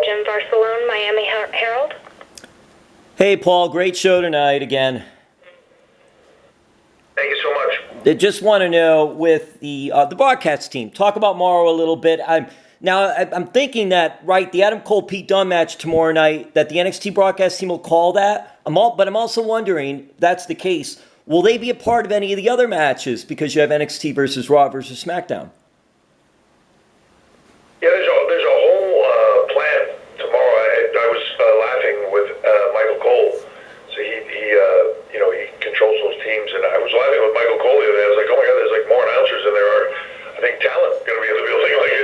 Jim Barcelone, Miami Herald. Hey, Paul, great show tonight again. Thank you so much. I just want to know, with the broadcast team, talk about Morrow a little bit. I'm thinking that, right, the Adam Cole Pete Dunne match tomorrow night, that the NXT broadcast team will call that. But I'm also wondering, if that's the case, will they be a part of any of the other matches because you have NXT versus Raw versus SmackDown? Yeah, there's a whole plan tomorrow. I was laughing with Michael Cole. So he controls those teams, and I was laughing with Michael Cole the other day. I was like, oh my God, there's like more announcers than there are, I think, talent going to be in the building. Like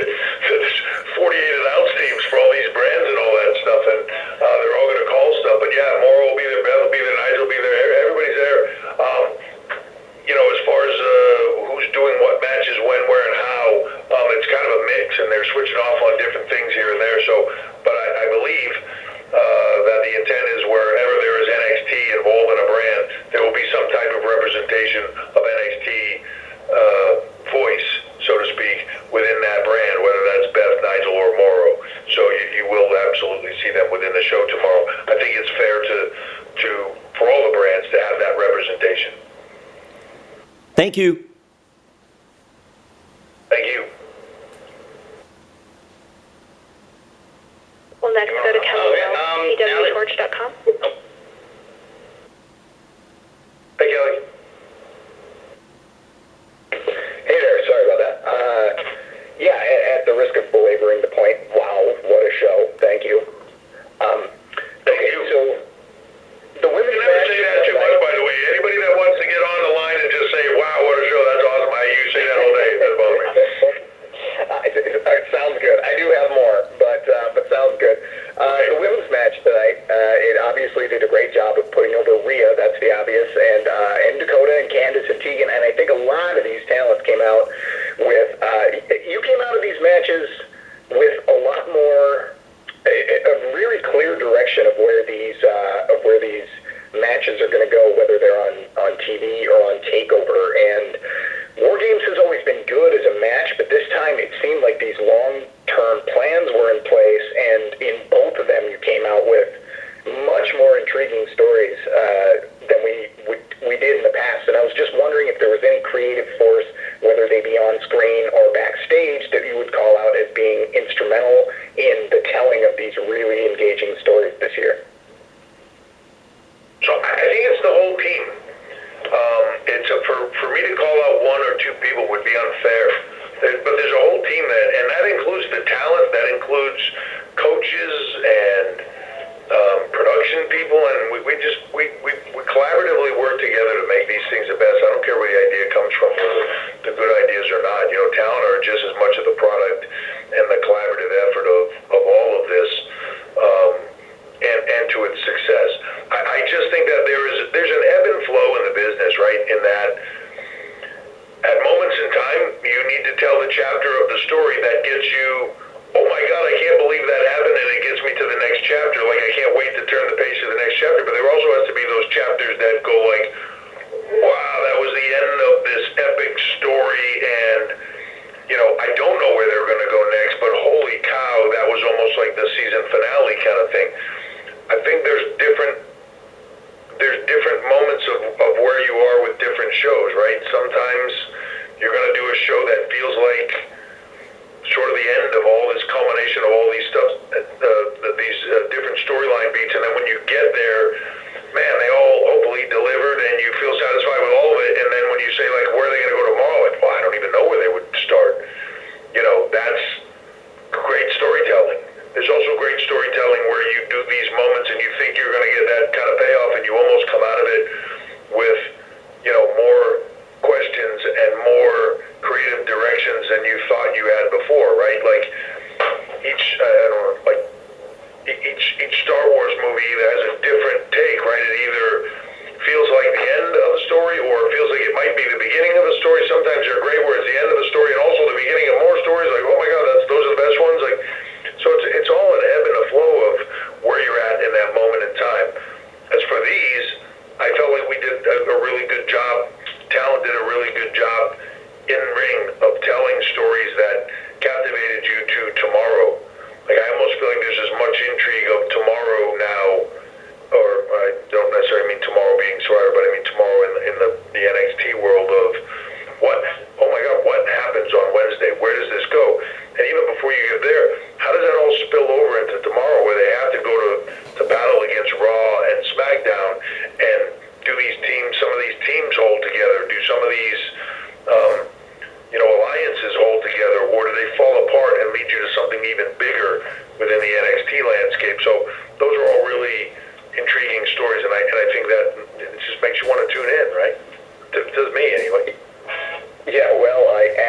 there's 48 announce teams for all these brands and all that stuff, and they're all going to call stuff. But yeah, Morrow will be there, Beth will be there, Nigel will be there, everybody's there. As far as who's doing what matches, when, where, and how, it's kind of a mix, and they're switching off on different things here and there. So, but I believe that the intent is wherever there is NXT involved in a brand, there will be some type of representation of NXT voice, so to speak, within that brand, whether that's Beth, Nigel, or Morrow. So you will absolutely see them within the show tomorrow. I think it's fair to for all the brands to have that representation. Thank you. Thank you. We'll next go to Kelly PWTorch.com. Hey, Kelly. Hey there, sorry about that. At the risk of belaboring the point, wow, what a show. Thank you. So the women's You never match say that too much, by the way. Anybody that wants to get on the line and just say, wow, what a show, that's awesome. You say that all day. That bothers me. It sounds good. I do have more, but sounds good. The women's match tonight, it obviously did a great job of putting over Rhea, that's the obvious, and Dakota and Candice and Tegan, and I think a lot of these talents came out with, you came out of these matches with a lot more, a really clear direction of where these matches are going to go, whether they're on TV or on TakeOver, and War Games has always been good as a match, but this time it seemed like these long-term plans were in place, and in both of them you came out with much more intriguing stories than we did in the past. And I was just wondering if there was any creative force, whether they be on screen or backstage, that you would call out as being instrumental in the telling of these really engaging stories this year. So I think it's the whole team. For me to call out one or two people would be unfair. But there's a whole team and that includes the talent, that includes coaches and production people, and we collaboratively work together to make these things the best. I don't care where the idea comes from, whether the good ideas or not. Talent are just as much of the product and the collaborative effort of all of this, and to its success. I just think that there's an ebb and flow in the business, right? In that at moments in time, you need to tell the chapter of the story that gets you, oh my God, I can't believe that happened, and it gets me to the next chapter. Like, I can't wait to turn the page to the next chapter. But there also has to be those chapters that go like, wow, that was the end of this epic story, and I don't know where they're going to go next, but holy cow, that was almost like the season finale kind of thing. I think there's different moments of where you are with different shows, right? Sometimes you're going to do a show that feels like sort of the end of all this culmination of all these stuff, these different storyline beats, and then when you get there, man, they all hopefully delivered, and you feel satisfied with all of it, and then when you say, like, where are they going to go tomorrow? Like, wow,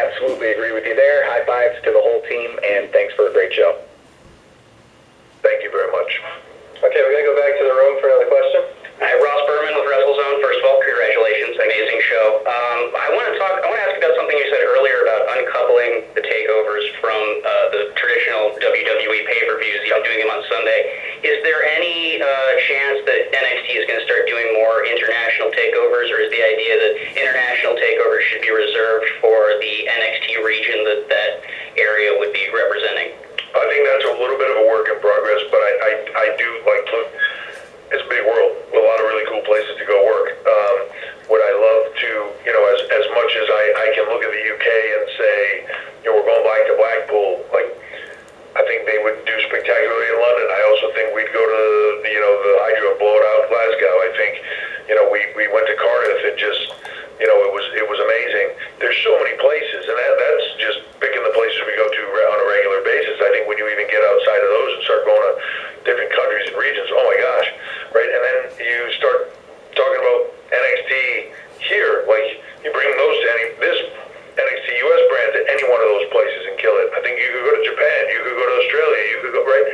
absolutely agree with you there. High fives to the whole team, and thanks for a great show. Thank you very much. Okay, we're going to go back to the room for another question. Hi, Ross Berman with WrestleZone. First of all, congratulations, amazing show. I want to ask about something you said earlier about uncoupling the takeovers from the traditional WWE pay-per-views, doing them on Sunday. Is there any chance that NXT is going to start doing more international takeovers, or is the idea that international takeovers should be reserved for the NXT region that area would be representing? I think that's a little bit of a work in progress, but I do like look. It's a big world with a lot of really cool places to go work. Would I love to, as much as I can look at the UK and say, we're going back to Blackpool, like, I think they would do spectacularly in London. I also think we'd go to, the Hydro and blow it out Glasgow. I think, we went to Cardiff and just, it was amazing. There's so many places, and that's just picking the places we go to on a regular basis. I think when you even get outside of those and start going to different countries and regions, oh my gosh, right? And then you start talking about NXT here, like you bring those to this NXT US brand to any one of those places and kill it. I think you could go to Japan, you could go to Australia, you could go, right?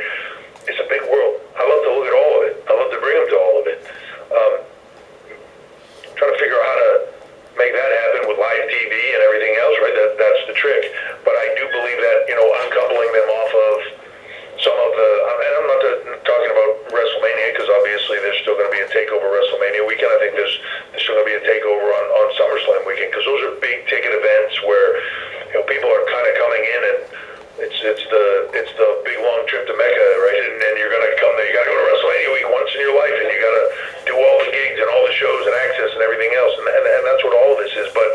It's a big world. I love to look at all of it. I love to bring them to all of it. Trying to figure out how to make that happen with live TV and everything else, right? That's the trick. But I do believe that, uncoupling them off of some of the, and I'm not talking about WrestleMania, because obviously there's still going to be a TakeOver WrestleMania weekend. I think there's still going to be a TakeOver on SummerSlam weekend, because those are big ticket events where people are kind of coming in, and it's the big long trip to Mecca, right? And you're going to come there. You got to go to WrestleMania week once in your life, and you got to do all the gigs and all the shows and access and everything else, and that's what all of this is. But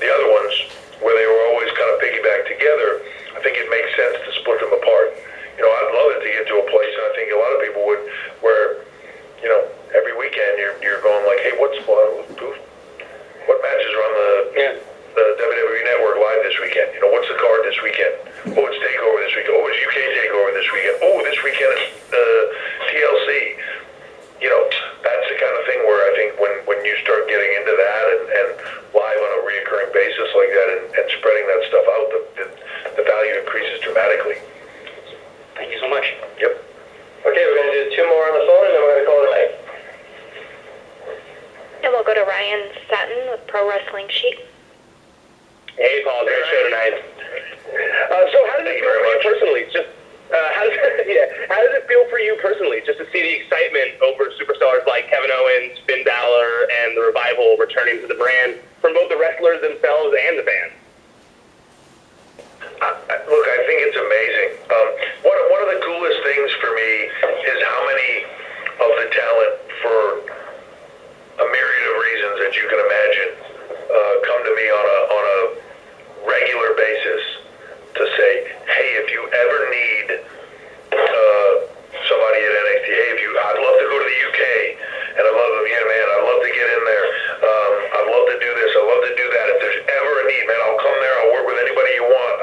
the other ones, where they were always kind of piggybacked together, I think it makes sense to split them apart. I'd love it to get to a place, and I think a lot of people would, where, every weekend you're going like, hey, what matches are on the WWE Network live this weekend? What's the card this weekend? Oh, it's TakeOver this weekend. Oh, it's UK TakeOver this weekend. Oh, this weekend is TLC. That's the kind of thing where I think when you start getting into that and live on a reoccurring basis like that and spreading that stuff out, the value increases dramatically. Thank you so much. Yep. Okay, we're going to do two more on the phone, and then we're going to call it a night. And we'll go to Ryan Sutton with Pro Wrestling Sheet. Hey, Paul, great show tonight. So how does it feel for you personally? How does it feel for you personally just to see the excitement over superstars like Kevin Owens, Finn Balor, and the Revival returning to the brand from both the wrestlers themselves and the fans? Look, I think it's amazing. One of the coolest things for me is how many of the talent, for a myriad of reasons that you can imagine, come to me on a regular basis to say, hey, if you ever need somebody at NXT, hey, I'd love to go to the UK, and I'd love to, I'd love to get in there. I'd love to do this. I'd love to do that. If there's ever a need, man, I'll come there. I'll work with anybody you want.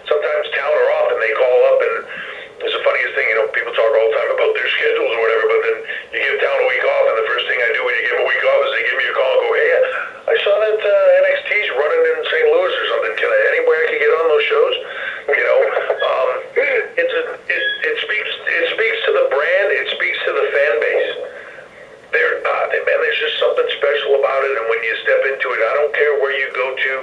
Sometimes talent are off, and they call up, and it's the funniest thing. People talk all the time about their schedules or whatever, but then you give talent a week off, and the first thing I do when you give them a week off is they give me a call and go, hey, I saw that NXT's running in St. Louis or something. Anywhere I can get on those shows? It speaks to the brand. It speaks to the fan base. There's just something special about it, and when you step into it, I don't care where you go to,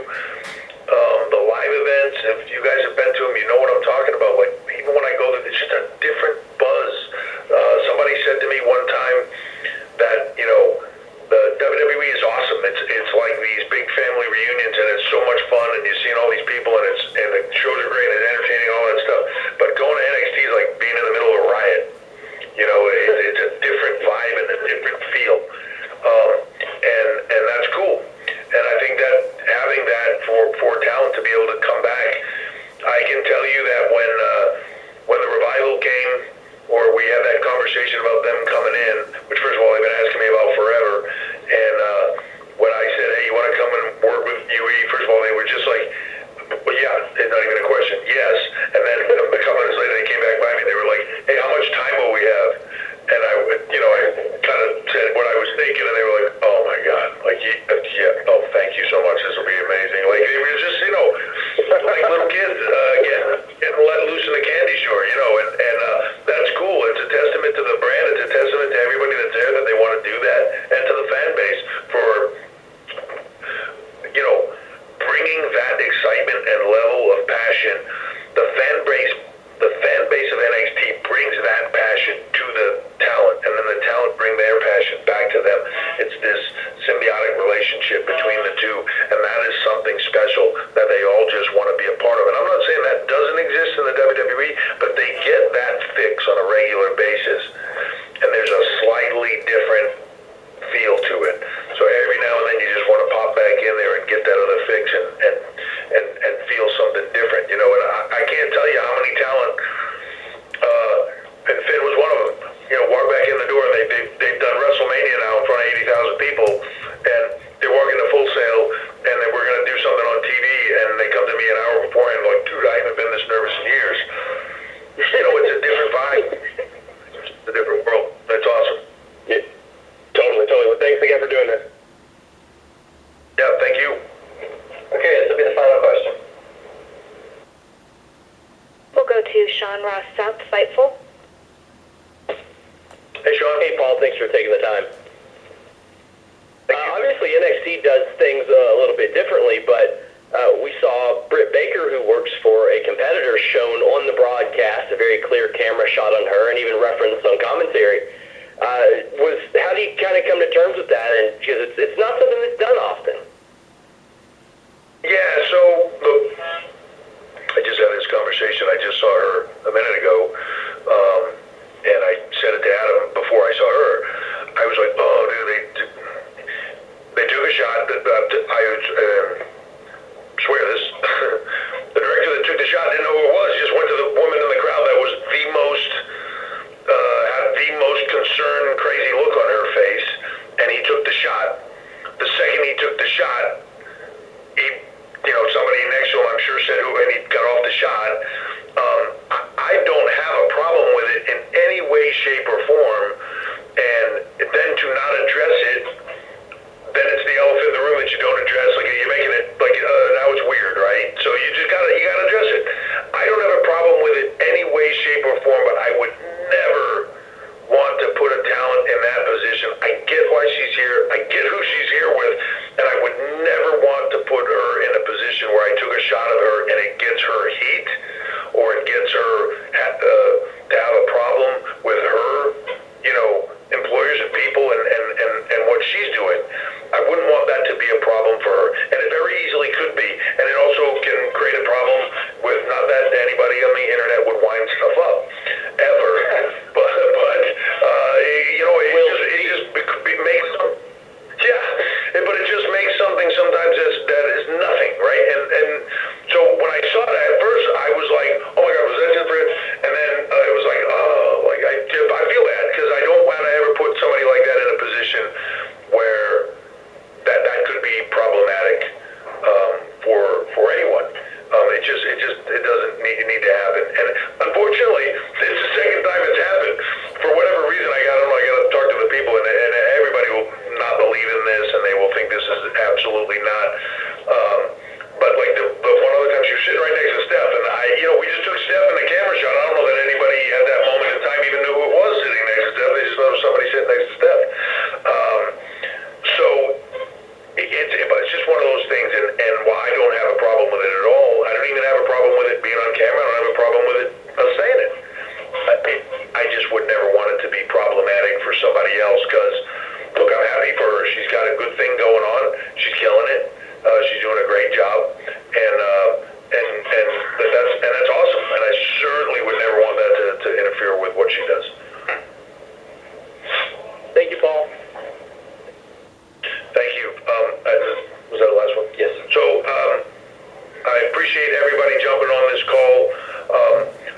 the live events, if you guys have been to them, you know what I'm talking about. Like, even when I go there, it's just a different buzz. Somebody said to me one time that, the WWE is awesome. It's like these big family reunions, and it's so much fun, and you're seeing all these people, and the shows are great, and it's entertaining, all that stuff. But going to NXT is like being in the middle of a riot. It's a different vibe and a different feel, and that's cool. And I think that having that for talent to be able to come back, I can tell you that when the Revival came, or we had that conversation about them coming in, which first of all they've been asking me about forever, and when I said, hey, you want to come and work with UE, first of all they were just like, well, yeah, it's not even a question, yes. And then a couple minutes later they came back by me, they were like, hey, how much time will we have? And I kind of said what I was thinking, and they were like, oh my God, like, yeah, oh, thank you so much, this will be amazing. Like, it was just, beforehand, like, dude, I haven't been this nervous in years. You know, it's a different vibe. It's a different world. That's awesome. Yeah, totally. Well, thanks again for doing this. Yeah, thank you. Okay, this will be the final question. We'll go to Sean Ross South, Fightful. Hey, Sean. Hey, Paul, thanks for taking the time. Obviously, NXT does things a little bit differently, but we saw Britt Baker, who works for a competitor, shown on the broadcast, a very clear camera shot on her, and even referenced on commentary. How do you kind of come to terms with that? And because it's not something that's done often. Yeah, so, look, I just had this conversation. I just saw her a minute ago, and I said it to Adam before I saw her. I was like, oh, dude, they took a shot. I swear this. The director that took the shot didn't know who it was. Just went to the woman in the crowd that was had the most concerned, crazy look on her face, and he took the shot. The second he took the shot, somebody next to him, I'm sure, said who, and he got off the shot. I don't have a problem with it in any way, shape, or form, and then to not address it, then it's the elephant in the room that you don't address. Like, you're making it like now it's weird, right? So you gotta address it. I don't have a problem with it any way, shape, or form, but I would never want to put a talent in that position. I get why she's here. I get who she's here with, and I would never want to put her in a position where I took a shot of her and it gets her heat, or it gets her to have a problem with her, employers and people and what she's doing. I wouldn't want that to be a problem for her, and it very easily could be. And it also can create a problem with, not that anybody on the internet would wind stuff up, ever, but it just makes something sometimes that is nothing, right? And so when I saw that at first, I was like, oh my God, was that just for it? And then it was like, oh, like I feel bad because I don't want to ever put somebody like that in a position where that could be problematic for anyone. It doesn't need to happen. And unfortunately, it's the second time it's happened. For whatever reason, I got to talk to the people, and everybody will not believe in this, and they will think this is absolutely not. But like the one other time, she was sitting right next to Steph, and we just took Steph in the camera shot. I don't know that anybody at that moment in time even knew who it was sitting next to Steph. They just thought it was somebody sitting next to Steph. But it's just one of those things, and while I don't have a problem with it at all, I don't even have a problem with it being on camera. I don't have a problem with it saying it. I just would never want it to be problematic for somebody else, because, look, I'm happy for her. She's got a good thing going on. She's killing it. She's doing a great job, and that's awesome. And I certainly would never want that to interfere with what she does. Thank you, Paul. Thank you. Was that the last one? Yes. So I appreciate everybody jumping on this call.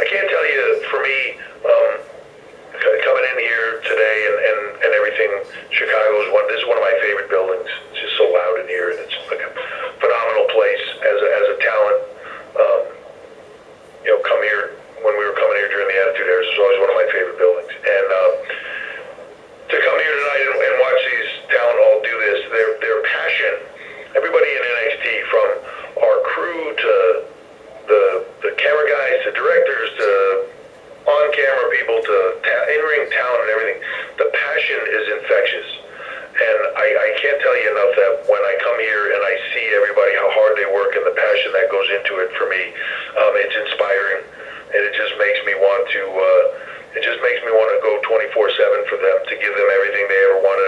I can't tell you, for me, coming in here today and everything, Chicago is this is one of my favorite buildings. It's just so loud in here, and it's like a phenomenal place as a talent. Come here when we were coming here during the Attitude Era. It's always one of my favorite buildings, and to come here tonight and watch these talent all do this, their passion. Everybody in NXT, from our crew to the camera guys, to directors, to on-camera people, to in-ring talent and everything, the passion is infectious. And I can't tell you enough that when I come here and I see everybody, how hard they work and the passion that goes into it, for me, it's inspiring, and it just makes me want to go 24/7 for them, to give them everything they ever wanted